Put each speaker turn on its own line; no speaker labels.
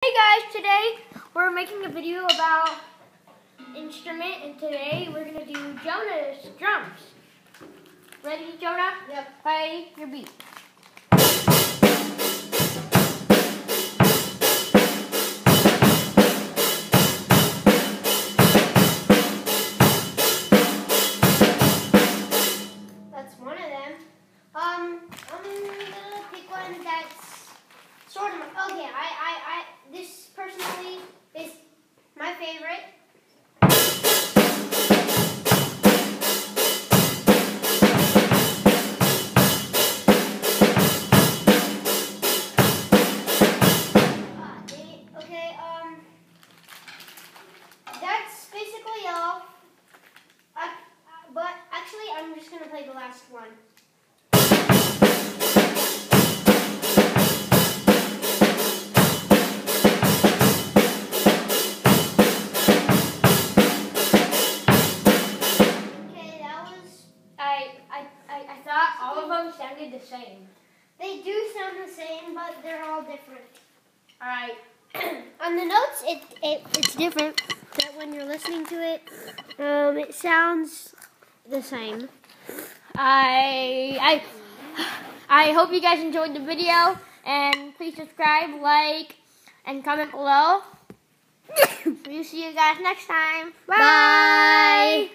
Hey guys, today we're making a video about instrument, and today we're gonna do Jonah's drums. Ready, Jonah?
Yep.
Play your beat.
That's one of them. I'm gonna pick one that's sort of okay. This personally is my favorite. Okay, that's basically all. But actually, I'm just gonna play the last one.
I thought all of them sounded the same.
They do sound the same, but they're all different.
All right.
On the notes, it's different, but when you're listening to it, it sounds the same.
I hope you guys enjoyed the video, and please subscribe, like, and comment below. We'll see you guys next time. Bye.
Bye.